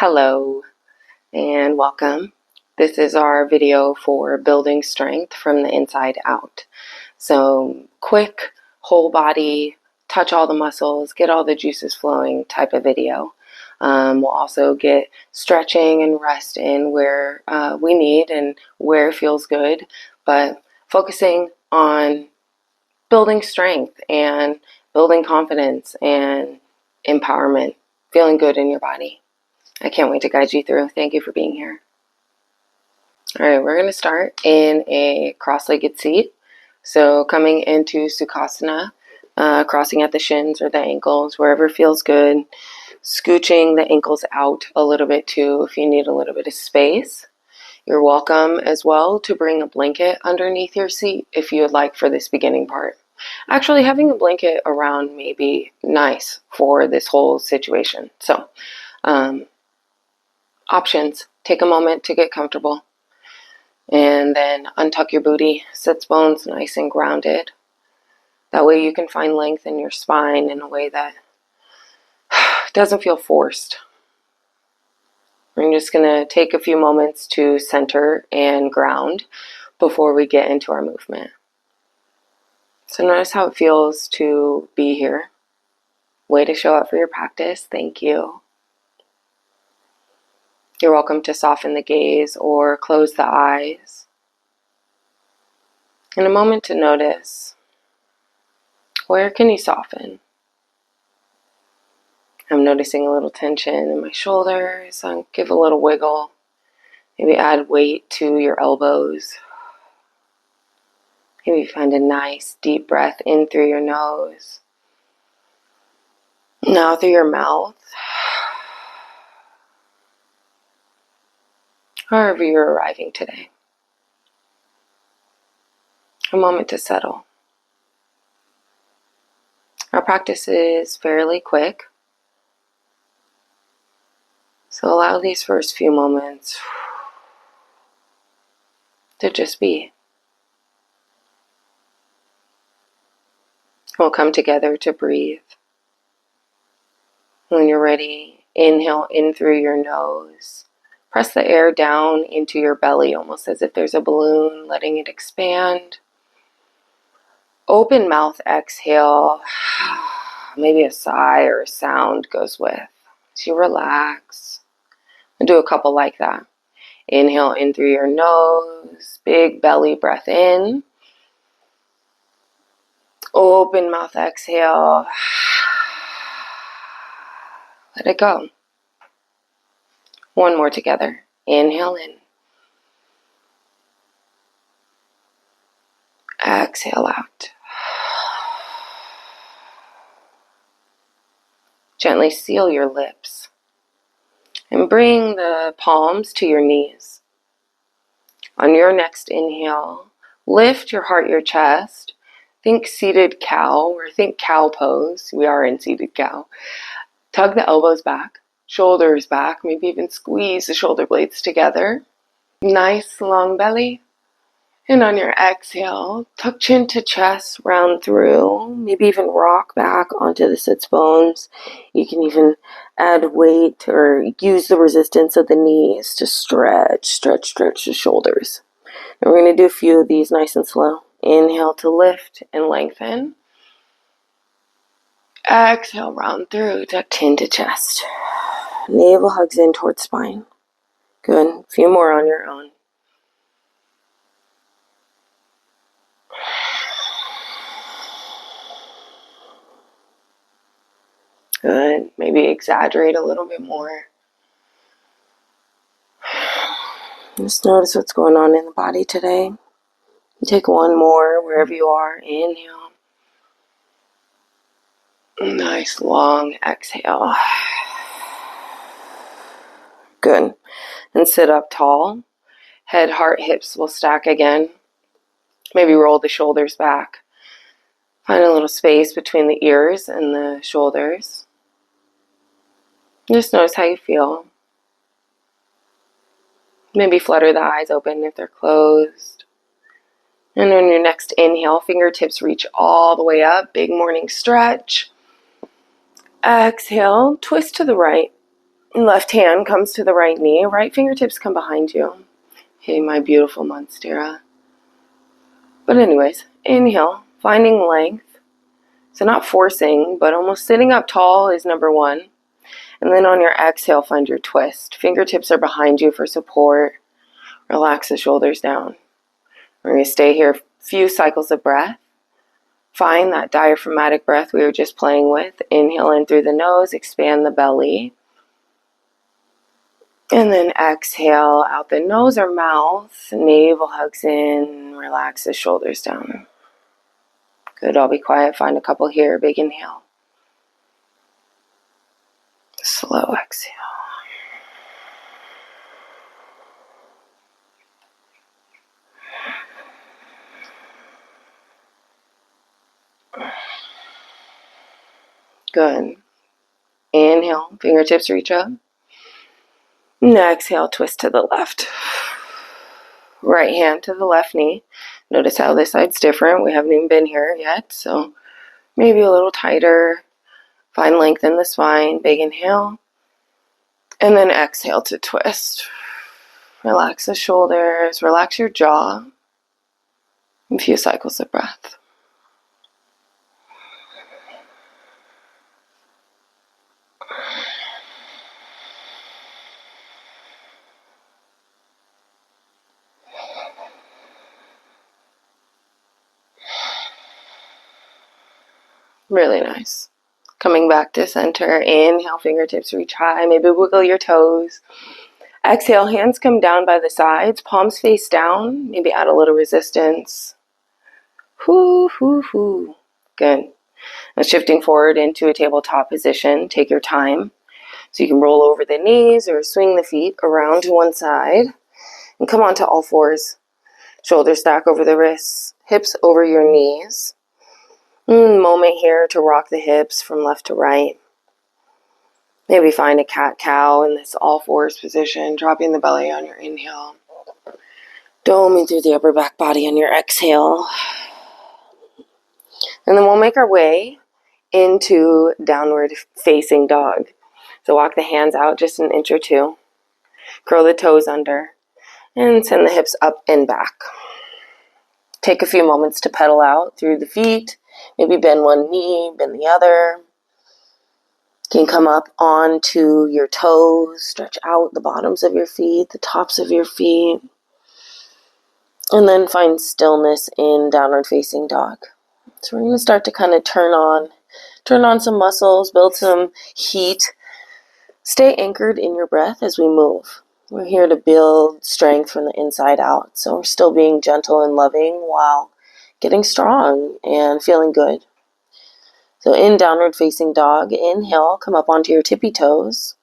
Hello and welcome. This is our video for building strength from the inside out. So quick, whole body, touch all the muscles, get all the juices flowing type of video. We'll also get stretching and rest in where we need and where it feels good, but focusing on building strength and building confidence and empowerment, feeling good in your body. I can't wait to guide you through. Thank you for being here. All right, we're going to start in a cross-legged seat. So coming into Sukhasana, crossing at the shins or the ankles, wherever feels good. Scooching the ankles out a little bit too if you need a little bit of space. You're welcome as well to bring a blanket underneath your seat if you would like for this beginning part. Actually, having a blanket around may be nice for this whole situation. So, options. Take a moment to get comfortable. And then untuck your booty. Sits bones nice and grounded. That way you can find length in your spine in a way that doesn't feel forced. We're just going to take a few moments to center and ground before we get into our movement. So notice how it feels to be here. Way to show up for your practice. Thank you. You're welcome to soften the gaze or close the eyes. And a moment to notice, where can you soften? I'm noticing a little tension in my shoulders. So give a little wiggle. Maybe add weight to your elbows. Maybe find a nice deep breath in through your nose. Now through your mouth. Wherever you're arriving today. A moment to settle. Our practice is fairly quick. So allow these first few moments to just be. We'll come together to breathe. When you're ready, inhale in through your nose. Press the air down into your belly, almost as if there's a balloon, letting it expand. Open mouth exhale. Maybe a sigh or a sound goes with. So you relax. And do a couple like that. Inhale in through your nose. Big belly breath in. Open mouth exhale. Let it go. One more together. Inhale in. Exhale out. Gently seal your lips. And bring the palms to your knees. On your next inhale, lift your heart, your chest. Think seated cow or think cow pose. We are in seated cow. Tug the elbows back, shoulders back, maybe even squeeze the shoulder blades together. Nice long belly. And on your exhale, tuck chin to chest, round through, maybe even rock back onto the sits bones. You can even add weight or use the resistance of the knees to stretch the shoulders. And we're going to do a few of these nice and slow. Inhale to lift and lengthen. Exhale, round through, tuck chin to chest. Navel hugs in towards spine. Good. A few more on your own. Good. Maybe exaggerate a little bit more. Just notice what's going on in the body today. Take one more wherever you are. Inhale. Nice long exhale. Good. And sit up tall. Head, heart, hips will stack again. Maybe roll the shoulders back. Find a little space between the ears and the shoulders. Just notice how you feel. Maybe flutter the eyes open if they're closed. And on your next inhale, fingertips reach all the way up. Big morning stretch. Exhale, twist to the right. Left hand comes to the right knee. Right fingertips come behind you. Hey, my beautiful monstera. But anyways, inhale, finding length. So not forcing, but almost sitting up tall is number one. And then on your exhale, find your twist. Fingertips are behind you for support. Relax the shoulders down. We're going to stay here a few cycles of breath. Find that diaphragmatic breath we were just playing with. Inhale in through the nose, expand the belly. And then exhale out the nose or mouth. Navel hugs in, relax the shoulders down. Good, I'll be quiet. Find a couple here. Big inhale. Slow exhale. Good. Inhale, fingertips reach up. And exhale, twist to the left. Right hand to the left knee. Notice how this side's different. We haven't even been here yet, so maybe a little tighter. Find length in the spine. Big inhale. And then exhale to twist. Relax the shoulders. Relax your jaw. A few cycles of breath. Really nice. Coming back to center. Inhale, fingertips reach high. Maybe wiggle your toes. Exhale, hands come down by the sides. Palms face down. Maybe add a little resistance. Hoo, hoo, hoo. Good. Now shifting forward into a tabletop position. Take your time. So you can roll over the knees or swing the feet around to one side. And come onto all fours. Shoulders stack over the wrists. Hips over your knees. Moment here to rock the hips from left to right. Maybe find a cat-cow in this all fours position, dropping the belly on your inhale. Doming through the upper back body on your exhale. And then we'll make our way into downward facing dog. So walk the hands out just an inch or two. Curl the toes under. And send the hips up and back. Take a few moments to pedal out through the feet. Maybe bend one knee, bend the other. You can come up onto your toes, stretch out the bottoms of your feet, the tops of your feet. And then find stillness in downward facing dog. So we're going to start to kind of turn on some muscles, build some heat. Stay anchored in your breath as we move. We're here to build strength from the inside out. So we're still being gentle and loving while getting strong and feeling good. So in downward facing dog, inhale, come up onto your tippy toes.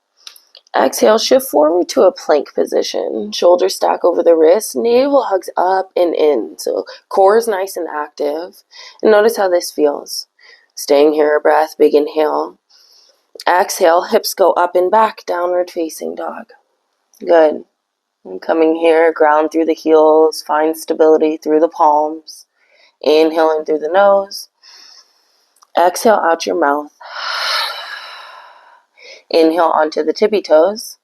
Exhale, shift forward to a plank position. Shoulders stack over the wrists, navel hugs up and in. So core is nice and active. And notice how this feels. Staying here a breath, big inhale. Exhale, hips go up and back, downward facing dog. Good. And coming here, ground through the heels, find stability through the palms. Inhale in through the nose. Exhale out your mouth. Inhale onto the tippy toes.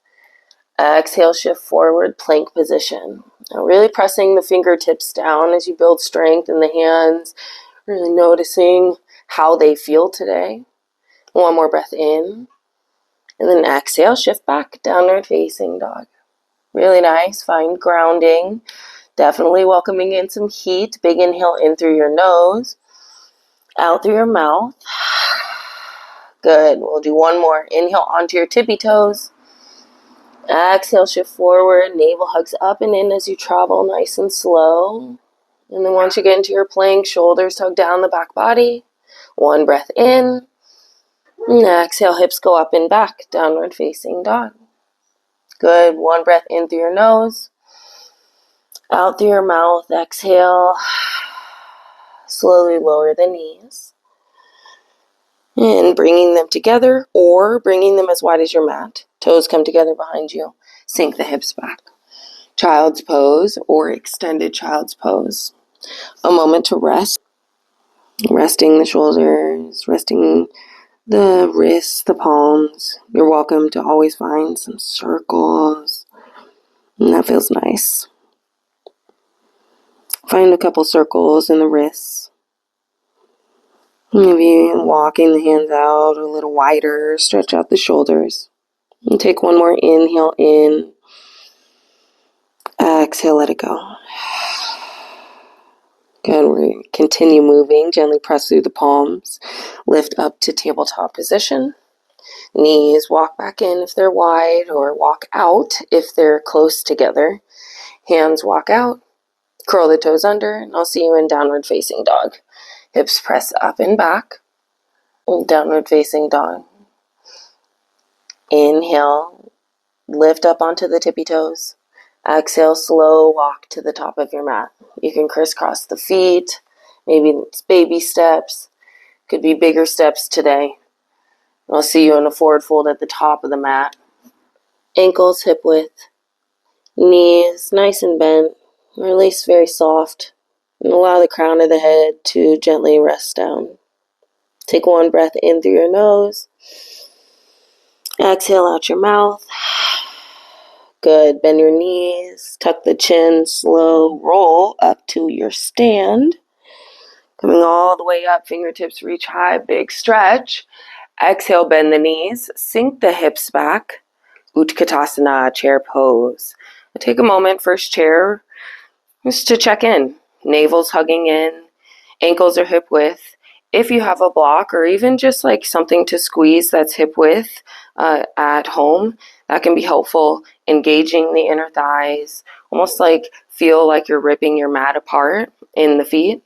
Exhale, shift forward, plank position. Now really pressing the fingertips down as you build strength in the hands. Really noticing how they feel today. One more breath in. And then exhale, shift back, downward facing dog. Really nice. Find grounding. Definitely welcoming in some heat. Big inhale in through your nose. Out through your mouth. Good. We'll do one more. Inhale onto your tippy toes. Exhale, shift forward. Navel hugs up and in as you travel, nice and slow. And then once you get into your plank, shoulders tug down the back body. One breath in. And exhale, hips go up and back, downward facing dog. Good. One breath in through your nose. Out through your mouth. Exhale. Slowly lower the knees. And bringing them together or bringing them as wide as your mat. Toes come together behind you. Sink the hips back. Child's pose or extended child's pose. A moment to rest. Resting the shoulders, resting the wrists, the palms. You're welcome to always find some circles. And that feels nice. Find a couple circles in the wrists. Maybe walking the hands out a little wider. Stretch out the shoulders. And take one more inhale in. Exhale, let it go. Good. We continue moving. Gently press through the palms. Lift up to tabletop position. Knees walk back in if they're wide, or walk out if they're close together. Hands walk out. Curl the toes under, and I'll see you in downward facing dog. Hips press up and back. Downward facing dog. Inhale, lift up onto the tippy toes. Exhale, slow walk to the top of your mat. You can crisscross the feet. Maybe it's baby steps. Could be bigger steps today. I'll see you in a forward fold at the top of the mat. Ankles hip width. Knees nice and bent. Release very soft. And allow the crown of the head to gently rest down. Take one breath in through your nose. Exhale out your mouth. Good. Bend your knees. Tuck the chin. Slow roll up to your stand. Coming all the way up. Fingertips reach high. Big stretch. Exhale, bend the knees. Sink the hips back. Utkatasana, chair pose. Take a moment, first chair, just to check in. Navel's hugging in. Ankles are hip width. If you have a block, or even just like something to squeeze that's hip width at home, that can be helpful. Engaging the inner thighs, almost like feel like you're ripping your mat apart in the feet.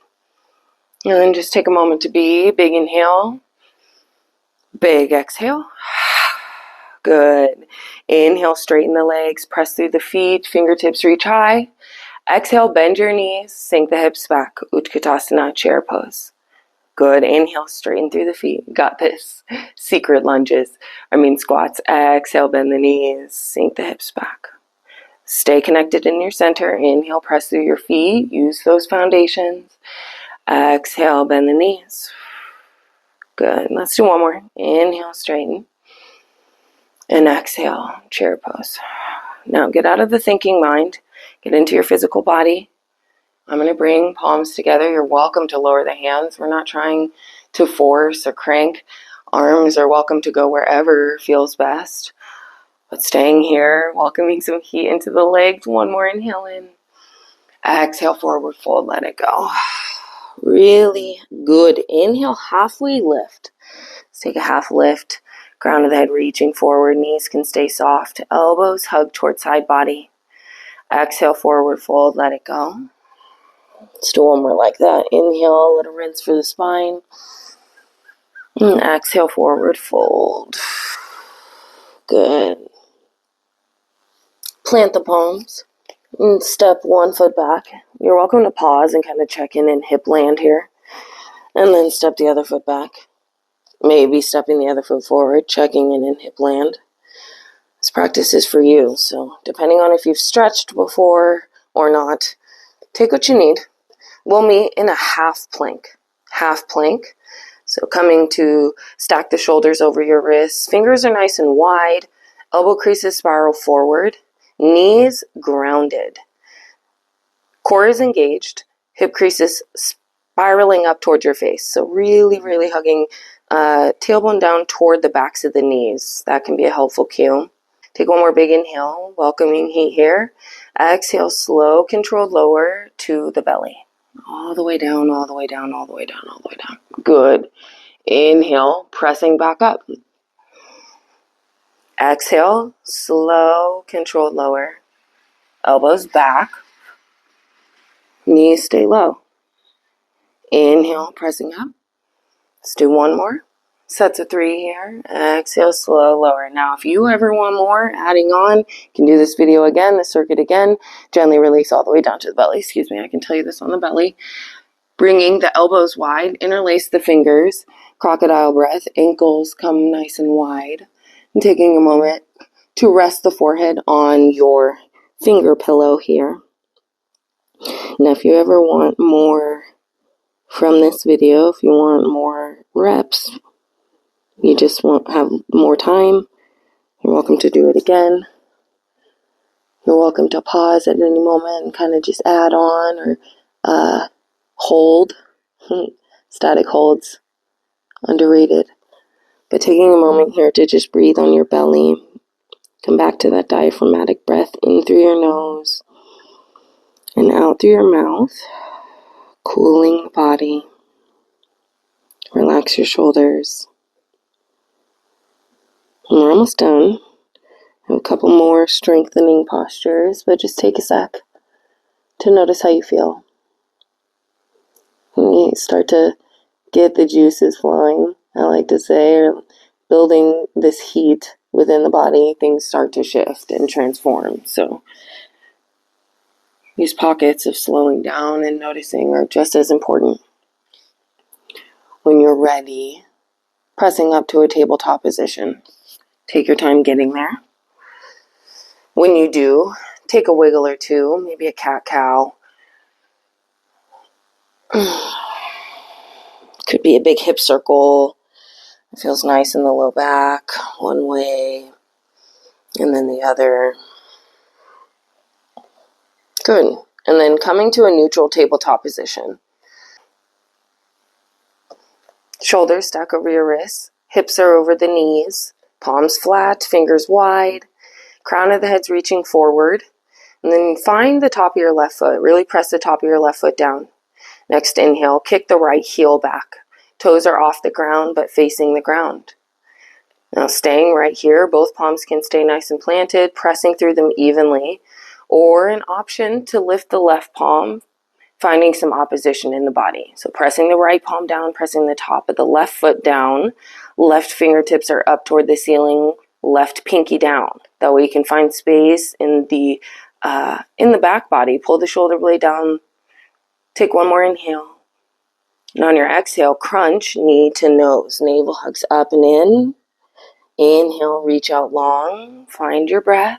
And then just take a moment to be. Big inhale. Big exhale. Good. Inhale, straighten the legs, press through the feet, fingertips reach high. Exhale, bend your knees, sink the hips back. Utkatasana, chair pose. Good. Inhale, straighten through the feet. Got this. Secret lunges. Squats. Exhale, bend the knees, sink the hips back. Stay connected in your center. Inhale, press through your feet. Use those foundations. Exhale, bend the knees. Good. Let's do one more. Inhale, straighten. And exhale, chair pose. Now get out of the thinking mind. Get into your physical body. I'm going to bring palms together. You're welcome to lower the hands. We're not trying to force or crank. Arms are welcome to go wherever feels best. But staying here, welcoming some heat into the legs. One more inhale in. Exhale, forward fold, let it go. Really good. Inhale, halfway lift. Let's take a half lift. Crown of the head reaching forward. Knees can stay soft. Elbows hug towards side body. Exhale, forward fold, let it go. Let's do one more like that. Inhale, let it rinse for the spine. And exhale, forward fold. Good. Plant the palms. And step one foot back. You're welcome to pause and kind of check in hip land here. And then step the other foot back. Maybe stepping the other foot forward, checking in hip land. This practice is for you. So depending on if you've stretched before or not, take what you need. We'll meet in a half plank. Half plank. So coming to stack the shoulders over your wrists. Fingers are nice and wide. Elbow creases spiral forward. Knees grounded. Core is engaged. Hip creases spiraling up towards your face. So really, really hugging tailbone down toward the backs of the knees. That can be a helpful cue. Take one more big inhale. Welcoming heat here. Exhale, slow, controlled lower to the belly. All the way down, all the way down, all the way down, all the way down. Good. Inhale, pressing back up. Exhale, slow, controlled lower. Elbows back. Knees stay low. Inhale, pressing up. Let's do one more. Sets of 3 here. Exhale, slow, lower. Now, if you ever want more, adding on, you can do this video again, the circuit again. Gently release all the way down to the belly. Excuse me, I can tell you this on the belly. Bringing the elbows wide, interlace the fingers. Crocodile breath. Ankles come nice and wide. And taking a moment to rest the forehead on your finger pillow here. Now, if you ever want more from this video, if you want more reps, you just won't have more time, you're welcome to do it again. You're welcome to pause at any moment and kind of just add on or hold. Static holds, underrated. But taking a moment here to just breathe on your belly. Come back to that diaphragmatic breath in through your nose and out through your mouth. Cooling the body. Relax your shoulders. And we're almost done. Have a couple more strengthening postures, but just take a sec to notice how you feel. When you start to get the juices flowing, I like to say, or building this heat within the body, things start to shift and transform. So these pockets of slowing down and noticing are just as important. When you're ready, pressing up to a tabletop position. Take your time getting there. When you do, take a wiggle or two, maybe a cat-cow. Could be a big hip circle. It feels nice in the low back, one way, and then the other. Good. And then coming to a neutral tabletop position. Shoulders stack over your wrists. Hips are over the knees. Palms flat, fingers wide. Crown of the head's reaching forward. And then find the top of your left foot. Really press the top of your left foot down. Next inhale, kick the right heel back. Toes are off the ground but facing the ground. Now staying right here, both palms can stay nice and planted, pressing through them evenly. Or an option to lift the left palm, finding some opposition in the body. So pressing the right palm down, pressing the top of the left foot down. Left fingertips are up toward the ceiling, left pinky down. That way you can find space in the back body. Pull the shoulder blade down. Take one more inhale. And on your exhale, crunch knee to nose. Navel hugs up and in. Inhale, reach out long. Find your breath.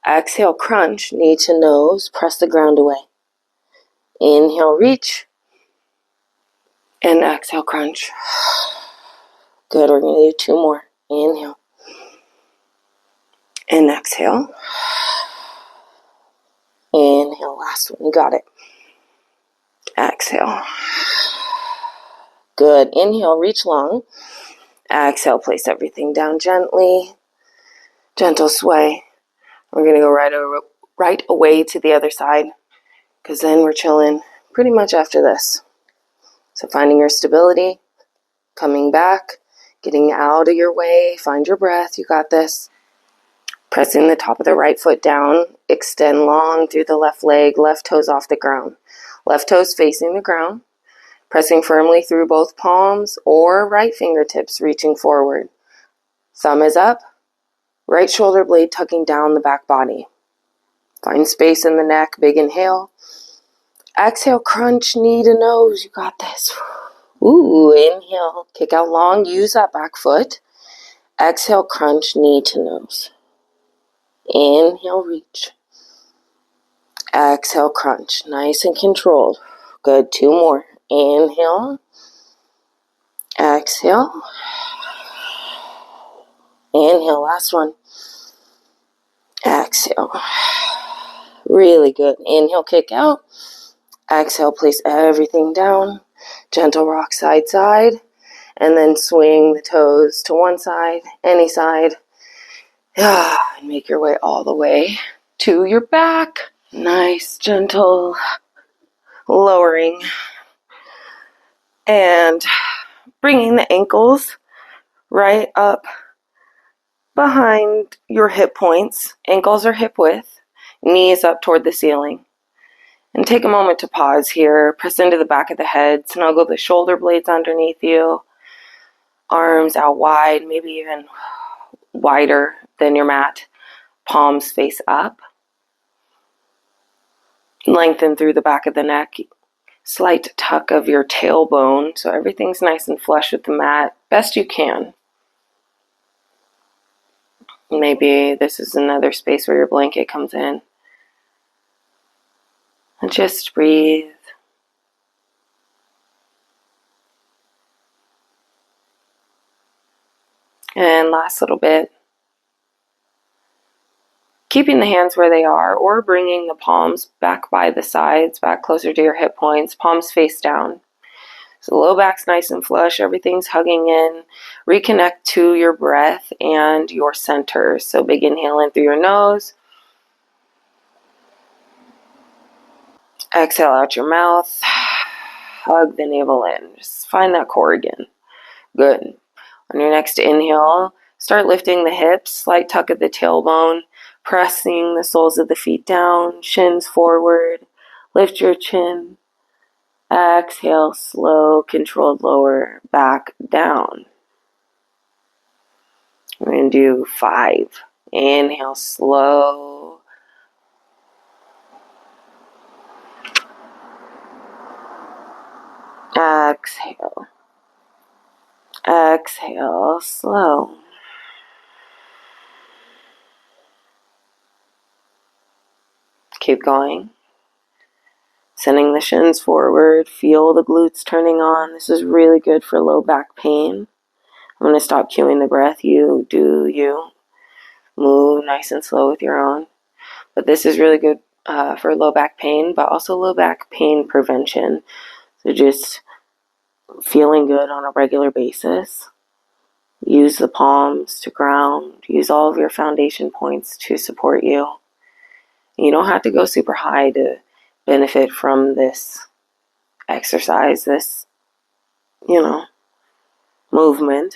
Exhale, crunch knee to nose. Press the ground away. Inhale, reach. And exhale, crunch. Good, we're going to do two more. Inhale. And exhale. Inhale, last one. You got it. Exhale. Good. Inhale, reach long. Exhale, place everything down gently. Gentle sway. We're going to go right away to the other side, because then we're chilling pretty much after this. So finding your stability, coming back, getting out of your way, find your breath, you got this. Pressing the top of the right foot down, extend long through the left leg, left toes off the ground. Left toes facing the ground, pressing firmly through both palms or right fingertips reaching forward. Thumb is up, right shoulder blade tucking down the back body. Find space in the neck, big inhale. Exhale, crunch knee to nose, you got this. Ooh, inhale, kick out long, use that back foot. Exhale, crunch knee to nose. Inhale, reach. Exhale, crunch. Nice and controlled. Good, two more. Inhale. Exhale. Inhale, last one. Exhale. Really good. Inhale, kick out. Exhale, place everything down. Gentle rock side, side. And then swing the toes to one side, any side. And make your way all the way to your back. Nice, gentle lowering. And bringing the ankles right up behind your hip points. Ankles are hip width. Knees up toward the ceiling. And take a moment to pause here. Press into the back of the head. Snuggle the shoulder blades underneath you. Arms out wide, maybe even wider than your mat. Palms face up. Lengthen through the back of the neck. Slight tuck of your tailbone so everything's nice and flush with the mat. Best you can. Maybe this is another space where your blanket comes in. And just breathe. And last little bit. Keeping the hands where they are, or bringing the palms back by the sides, back closer to your hip points, palms face down. So the low back's nice and flush, everything's hugging in. Reconnect to your breath and your center. So big inhale in through your nose. Exhale out your mouth. Hug the navel in. Just find that core again. Good. On your next inhale, start lifting the hips, slight tuck of the tailbone, pressing the soles of the feet down, shins forward. Lift your chin. Exhale, slow, controlled lower back down. We're going to do 5. Inhale, slow. Exhale. Exhale, slow. Keep going. Sending the shins forward. Feel the glutes turning on. This is really good for low back pain. I'm going to stop cueing the breath. You do you. Move nice and slow with your own. But this is really good for low back pain, but also low back pain prevention. So just feeling good on a regular basis. Use the palms to ground. Use all of your foundation points to support you. You don't have to go super high to benefit from this exercise, this, movement.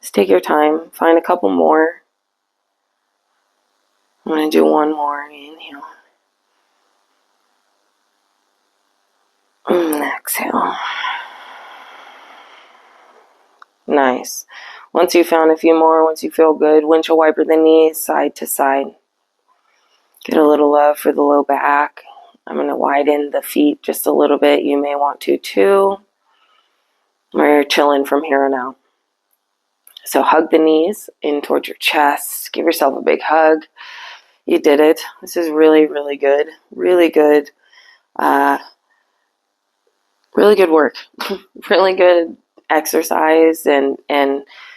Just take your time. Find a couple more. I'm going to do one more. Inhale. And exhale. Nice. Once you've found a few more, once you feel good, windshield wiper the knees side to side. Get a little love for the low back. I'm going to widen the feet just a little bit. You may want to too. We're chilling from here on out. So hug the knees in towards your chest. Give yourself a big hug. You did it. This is really, really good. Really good. Really good work. Really good exercise and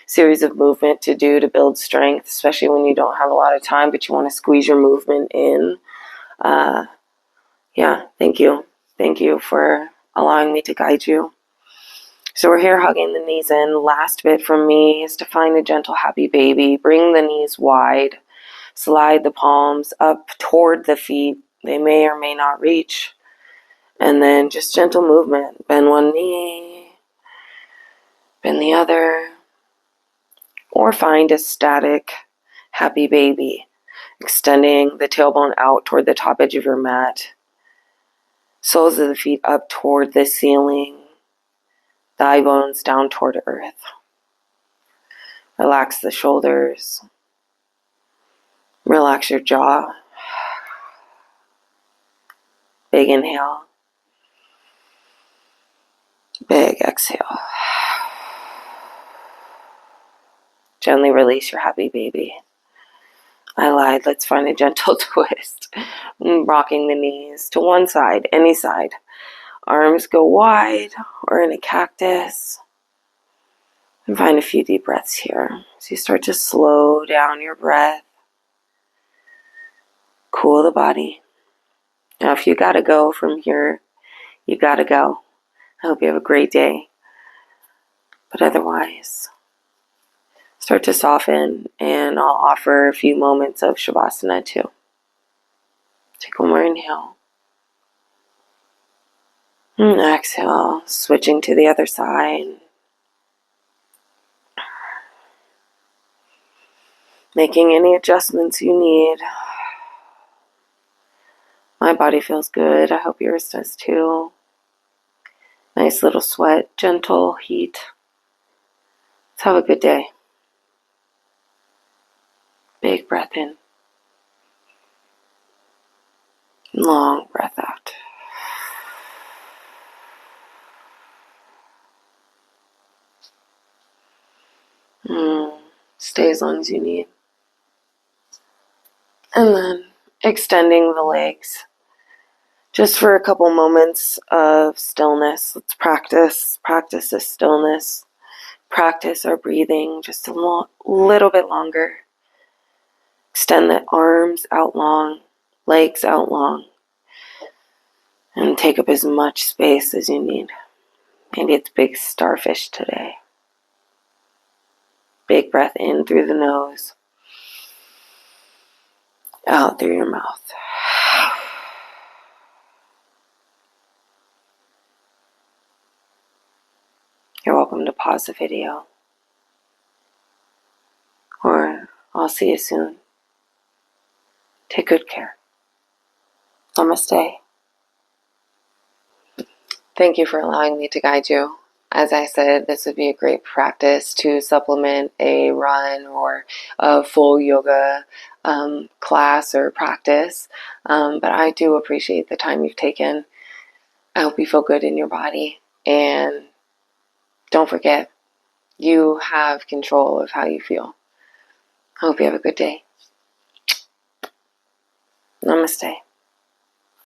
series of movement to do to build strength, especially when you don't have a lot of time, but you want to squeeze your movement in. Thank you. Thank you for allowing me to guide you. So we're here hugging the knees in. Last bit from me is to find a gentle, happy baby. Bring the knees wide. Slide the palms up toward the feet. They may or may not reach. And then just gentle movement. Bend one knee. Bend the other. Or find a static, happy baby. Extending the tailbone out toward the top edge of your mat. Soles of the feet up toward the ceiling. Thigh bones down toward earth. Relax the shoulders. Relax your jaw. Big inhale. Big exhale. Gently release your happy baby. I lied. Let's find a gentle twist. Rocking the knees to one side, any side. Arms go wide or in a cactus. And find a few deep breaths here. So you start to slow down your breath. Cool the body. Now if you gotta go from here, you gotta go. I hope you have a great day. But otherwise, start to soften, and I'll offer a few moments of Shavasana too. Take one more inhale. And exhale, switching to the other side. Making any adjustments you need. My body feels good. I hope yours does too. Nice little sweat, gentle heat. Let's have a good day. Big breath in. Long breath out. Stay as long as you need. And then extending the legs. Just for a couple moments of stillness. Let's practice this stillness. practice our breathing just a little bit longer. Extend the arms out long, legs out long, and take up as much space as you need. Maybe it's big starfish today. Big breath in through the nose, out through your mouth. You're welcome to pause the video, or I'll see you soon. Take good care. Namaste. Thank you for allowing me to guide you. As I said, this would be a great practice to supplement a run or a full yoga class or practice. But I do appreciate the time you've taken. I hope you feel good in your body. And don't forget, you have control of how you feel. I hope you have a good day. Namaste.